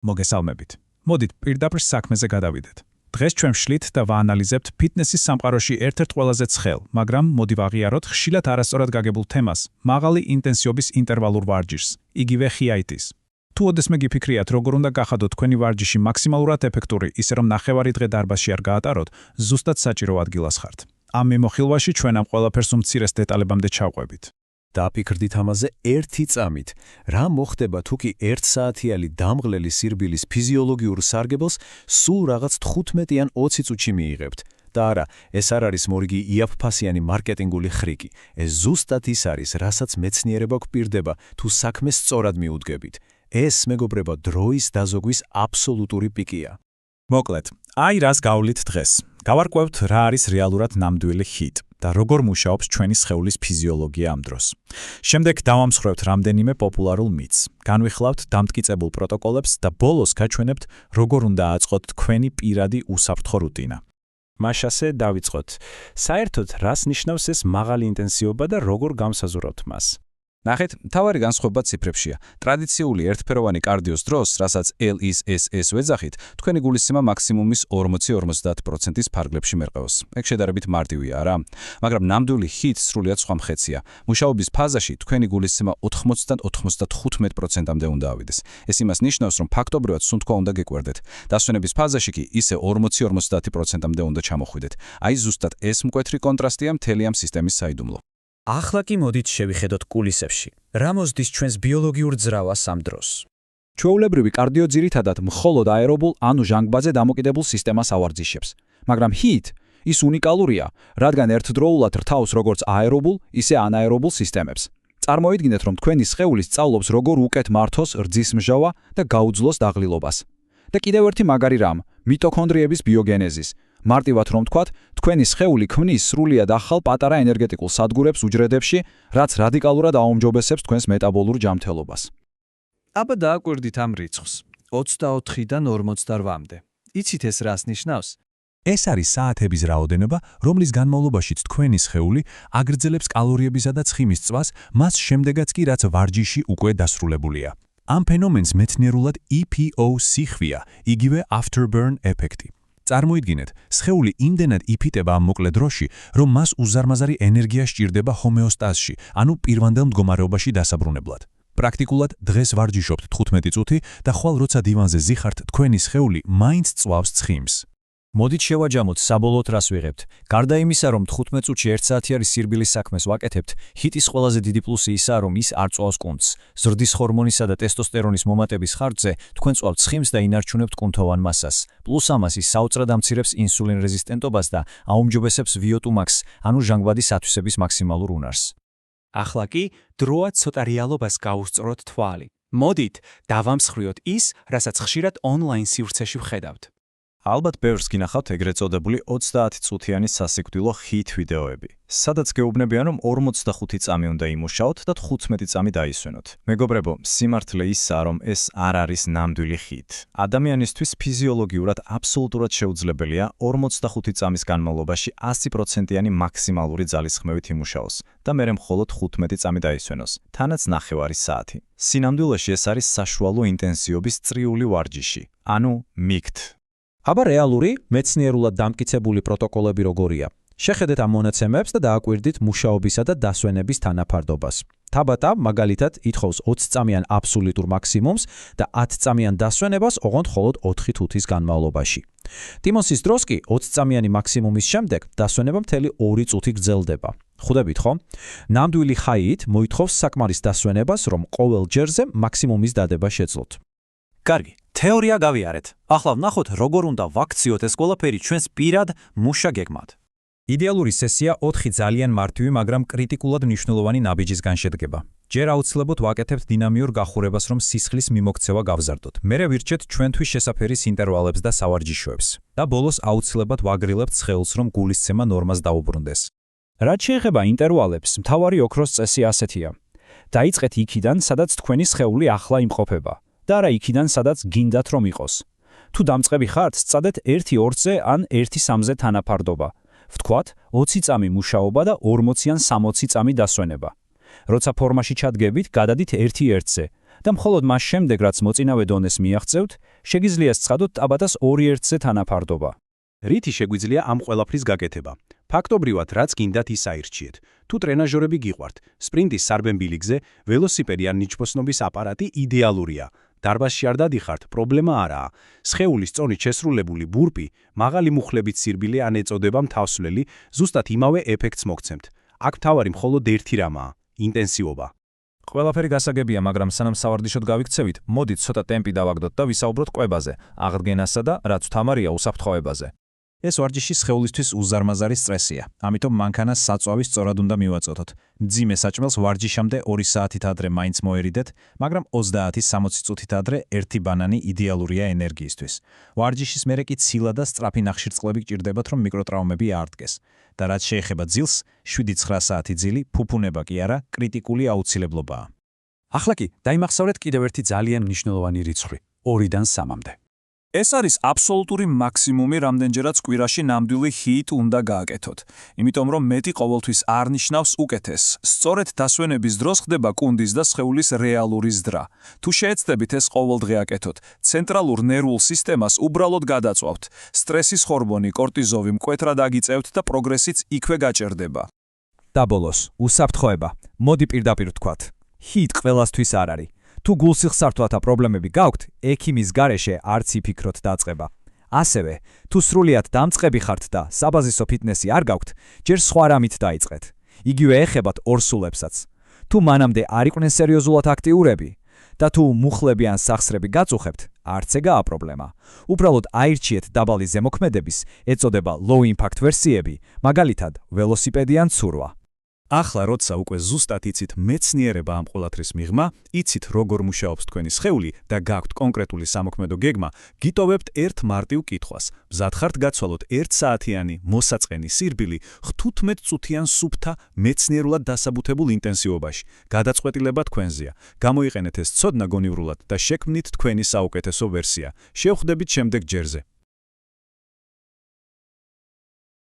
მოგესალმებით. მოდით პირდაპირ საქმეზე გადავიდეთ. დღეს ჩვენ ვშლით და ვაანალიზებთ ფიტნესის სამყაროში ერთ-ერთ ყველაზე ცხელ, მაგრამ მოდი ვაღიაროთ ხშირად არასწორად გაგებულ თემას, მაღალი ინტენსივობის ინტერვალურ ვარჯიშს, იგივე ხიაიტის. თუ ოდესმე გიფიქრიათ, როგორ უნდა გახადოთ თქვენი ვარჯიში მაქსიმალურად ეფექტური, ისე რომ ნახევარი დღე დარბაზში არ გაატაროთ, ზუსტად საჭირო ადგილას ხართ. ამ მიმოხილვაში ჩვენ ამ ყველაფერს უმცირეს დეტალებამდე ჩავყვებით. Დაფიქრდით ამაზე ერთი წამით. რა მოხდება თუ კი 1 საათიანი დამღლელი სირბილის ფიზიოლოგიურ სარგებელს სულ რაღაც 15 ან 20 წუთში მიიღებთ? და არა, ეს არ არის მორიგი იაფფასიანი მარკეტინგული ხრიკი. ეს ზუსტად ის არის, რასაც მეცნიერება გვპირდება, თუ საქმეს სწორად მიუდგებით. ეს, მეგობრებო, დროის დაზოგვის აბსოლუტური პიკია. მოკლედ, აი რას გავვლით დღეს. გავარკვევთ რა არის რეალურად ნამდვილი ჰიტ და როგორ მუშაობს ჩვენი სხეულის ფიზიოლოგია ამ დროს. შემდეგ დავამსხვრევთ რამდენიმე პოპულარულ მითს. განვიხილავთ დამტკიცებულ პროტოკოლებს და ბოლოს გაჩვენებთ, როგორ უნდა აწყოთ თქვენი პირადი უსაფრთხო რუტინა. მაშასე დავიწყოთ. საერთოდ რას ნიშნავს ეს მაღალი ინტენსივობა და როგორ გამსაზღვრავთ მას? ნახეთ, მთავარი განსხვავება ციფრებშია. ტრადიციული ერთფეროვანი კარდიოს დროს, რასაც LISS ვეძახით, თქვენი გულისცემა მაქსიმუმის 40-50%-ის ფარგლებში მერყეოს. ეგ შედარებით მარტივია, რა. მაგრამ ნამდვილი ჰიტ სრულიად სხვა მხეცია. მუშაობის ფაზაში თქვენი გულისცემა 80-დან 95%-მდე უნდა ავიდეს. ეს იმას ნიშნავს, რომ ფაქტობრივად სუნთქვა უნდა გეკვირდეთ. დასვენების ფაზაში კი ისე 40-50%-მდე უნდა ჩამოხვიდეთ. აი ზუსტად ეს მკვეთრი კონტრასტია მთელი ამ სისტემის საიდუმლო. ახლა კი მოდით შევიხედოთ კულისებში. რა მოსდის ჩვენს ბიოლოგიურ ძრავას ამ დროს? ჩვეულებრივი კარდიო ძირითადად მხოლოდ აერობულ ანუ ჟანგბადზე დამოკიდებულ სისტემას ავარჯიშებს. მაგრამ ჰიტ ის უნიკალურია, რადგან ერთდროულად რთავს როგორც აერობულ, ისე ანაერობულ სისტემებს. წარმოიდგინეთ, რომ თქვენი სხეული სწავლობს, როგორ უკეთ მართოს რძის მჟავა და გაუძლოს დაღლილობას. და კიდევ ერთი მაგარი რამ, მიტოქონდრიების ბიოგენეზის. მარტივად რომ ვთქვათ, თქვენი სხეული ქმნის სრულიად ახალ პატარა ენერგეტიკულ სადგურებს უჯრედებში, რაც რადიკალურად აუმჯობესებს თქვენს მეტაბოლურ ჯანმრთელობას. აბა დააკვირდით ამ რიცხვს. 24-დან 48-მდე. იცით ეს რას ნიშნავს? ეს არის საათების რაოდენობა, რომლის განმავლობაშიც თქვენი სხეული აგრძელებს კალორიებისა და ცხიმის წვას, მას შემდეგაც კი რაც ვარჯიში უკვე დასრულებულია. ამ ფენომენს მეცნიერულად EPOC ხვია, იგივე afterburn ეფექტი. წარმოიდგინეთ, სხეული იმდენად იფიტება ამ მოკლე დროში, რომ მას უზარმაზარი ენერგია სჭირდება ჰომეოსტაზში, ანუ პირვანდელ მდგომარეობაში დასაბრუნებლად. პრაქტიკულად დღეს ვარჯიშობთ 15 წუთი და ხვალ როცა დივანზე ზიხართ, თქვენი სხეული მაინც წვავს ცხიმს. მოდით შევაჯამოთ საბოლოოდ რას ვიღებთ. გარდა იმისა, რომ 15 წუთში 1 საათიანი სირბილის საქმეს ვაკეთებთ, ჰიტის ყველაზე დიდი პლუსი ისაა, რომ ის არ წვავს კუნთს. ზრდის ჰორმონისა და ტესტოსტერონის მომატების ხარჯზე თქვენ წვავთ ცხიმს და ინარჩუნებთ კუნთოვან მასას. პლუს ამას ის საოცრად ამცირებს ინსულინ რეზისტენტობას და აუმჯობესებს VO2max, ანუ ჟანგბადის ათვისების მაქსიმალურ უნარს. ახლა კი დროა ცოტა რეალობას გავუსწროთ თვალი. მოდით დავამსხვრიოთ ის, რასაც ხშირად ონლაინ სივრცეში ვხედავთ. ალბათ ბევრს გინახავთ ეგრეთ წოდებული 30 წუთიანი სასიკვდილო ჰიტ ვიდეოები, სადაც გეუბნებიან, რომ 45 წამი უნდა იმუშაოთ და 15 წამი დაისვენოთ. მეგობრებო, სიმართლე ისაა, რომ ეს არ არის ნამდვილი ჰიტ. ადამიანისთვის ფიზიოლოგიურად აბსოლუტურად შეუძლებელია 45 წამის განმავლობაში 100%-იანი მაქსიმალური ძალისხმევით იმუშაოს და მერე მხოლოდ 15 წამი დაისვენოს, თანაც ნახევარი საათი. სინამდვილეში ეს არის საშუალო ინტენსივობის წრიული ვარჯიში, ანუ MICT. აბა რეალური, მეცნიერულად დამტკიცებული პროტოკოლები როგორია? შეხედეთ ამ მონაცემებს და დააკვირდით მუშაობისა და დასვენების თანაფარდობას. თაბატა, მაგალითად, ითხოვს 20 წამიან აბსოლუტურ მაქსიმუმს და 10 წამიან დასვენებას ოღონდ მხოლოდ 4 თუთის განმავლობაში. ტიმოსის დროს კი 20 წამიანი მაქსიმუმის შემდეგ დასვენება მთელი 2 წუთი გრძელდება. ხვდებით ხო? ნამდვილი ჰაით მოითხოვს საკმარის დასვენებას, რომ ყოველ ჯერზე მაქსიმუმის დადება შეძლოთ. კარგი, თეორია გავიარეთ. ახლა ვნახოთ, როგორ უნდა ვაქციოთ ეს ყველაფერი ჩვენს პირად მუშა გეგმად. იდეალური სესია 4 ძალიან მარტივი, მაგრამ კრიტიკულად მნიშვნელოვანი ნაბიჯისგან შედგება. ჯერ აუცილებლად ვაკეთებთ დინამიურ გახურებას, რომ სისხლის მიმოქცევა გავზარდოთ. მერე ვირჩეთ ჩვენთვის შესაფერის ინტერვალებს და სავარჯიშოებს. და ბოლოს აუცილებლად ვაგრილებთ სხეულს, რომ გულისცემა ნორმას დაუბრუნდეს. რაც შეეხება ინტერვალებს, მთავარი ოქროს წესი ასეთია. დაიწყეთ იქიდან, სადაც თქვენი სხეული ახლა იმყოფება. და არა იქიდან, სადაც გინდათ რომ იყოს. თუ დამწყები ხართ, სწადეთ 1-2-ზე ან 1-3-ზე თანაფარდობა. ვთქვათ, 20 წამი მუშაობა და 40 ან 60 წამი დასვენება. როცა ფორმაში ჩადგებით, გადადით 1-1-ზე. და მხოლოდ მას შემდეგ, რაც მოწინავე დონეს მიაღწევთ, შეგიძლია სცხადოთ ტაბატას 2-1-ზე თანაფარდობა. რითი შეგვიძლია ამ ყველაფრის გაკეთება? ფაქტობრივად, რაც გინდათ ის აირჩიეთ. თუ ტრენაჟორები გიყვართ, სპრინტის სარბემბილი გზე, ველოსიპედი ან ნიჩბოსნობის აპარატი იდეალურია. დარბაზში არ დადიხართ, პრობლემა არაა. სხეულის წონით შესრულებული ბურპი, მაღალი მუხლებით სირბილე ან ეწოდება მთავსვლელი, ზუსტად იმავე ეფექტს მოგცემთ. აქ მთავარი მხოლოდ ერთი რამაა – ინტენსივობა. ყველაფერი გასაგებია, მაგრამ სანამ სავარდიშოდ გავიქცევით, მოდით ცოტა ტემპი დავაგდოთ და ვისაუბროთ კვებაზე, აღდგენასა და რაც თამარია უსაფრთხოებაზე. ეს ვარჯიში სხეულისთვის უზარმაზარი სტრესია, ამიტომ მანქანას საწვავი სწორად უნდა მივაწოდოთ. მძიმე საჭმელს ვარჯიშამდე 2 საათით ადრე მაინც მოერიდეთ, მაგრამ 30-60 წუთით ადრე ერთი ბანანი იდეალურია ენერგიისთვის. ვარჯიშის მერე კი ცილა და სწრაფი ნახშირწყლები გჭირდებათ, რომ მიკროტრავმები აარდგეს. და რაც შეეხება ძილს, 7-9 საათი ძილი, ფუფუნება კი არა, კრიტიკული აუცილებლობაა. ახლა კი დაიმახსოვრეთ კიდევ ერთი ძალიან მნიშვნელოვანი რიცხვი 2-დან 3-მდე. ეს არის აბსოლუტური მაქსიმუმი, რამდენჯერაც კვირაში ნამდვილი ჰიტ უნდა გააკეთოთ. იმიტომ რომ მეტი ყოველთვის არ ნიშნავს უკეთეს. სწორედ დასვენების დროს ხდება კუნდის და სხეულის რეალური ზრდა. თუ შეეცდებით ეს ყოველდღე აკეთოთ, ცენტრალურ ნერვულ სისტემას უბრალოდ გადაწვავთ. სტრესის ჰორმონი კორტიზოლი მკვეთრად აგიწევთ და პროგრესიც იქვე გაჭერდება. და ბოლოს, უსაფრთხოება. მოდი პირდაპირ ვთქვათ. ჰიტ ყველასთვის არ არის. თუ გულსიხსართვათა პრობლემები გაქვთ, ექიმის გარეშე არც იფიქროთ დაწყება. ასევე, თუ სრულიად დამწყები ხართ და საბაზისო ფიტნესი არ გაქვთ, ჯერ სხვა რამით დაიწყეთ. იგივე ეხებათ ორსულებსაც. თუ მანამდე არ იყვნენ სერიოზულად აქტიურები და თუ მუხლები ან სახსრები გაწუხებთ, არც ეგაა პრობლემა. უბრალოდ აირჩიეთ დაბალი ზემოქმედების, ეწოდება low impact ვერსიები, მაგალითად, ველოსიპედი ან ცურვა. ახლა როცა უკვე ზუსტად იცით მეცნიერება ამ ყოლათრის მიღმა, იცით როგორ მუშაობს თქვენი სხეული და გაქვთ კონკრეტული სამოქმედო გეგმა, გიტოვებთ ერთ მარტივ კითხვას. მზად ხართ გაცვალოთ 1 საათიანი მოსაწყენი სირბილი 15 წუთიან სუფთა მეცნიერულად დასაბუთებულ ინტენსივობაში. გადაწყვეტილება თქვენზეა. გამოიყენეთ ეს ცოდნა გონივრულად და შექმნით თქვენი საუკეთესო ვერსია. შევხვდებით შემდეგ ჯერზე.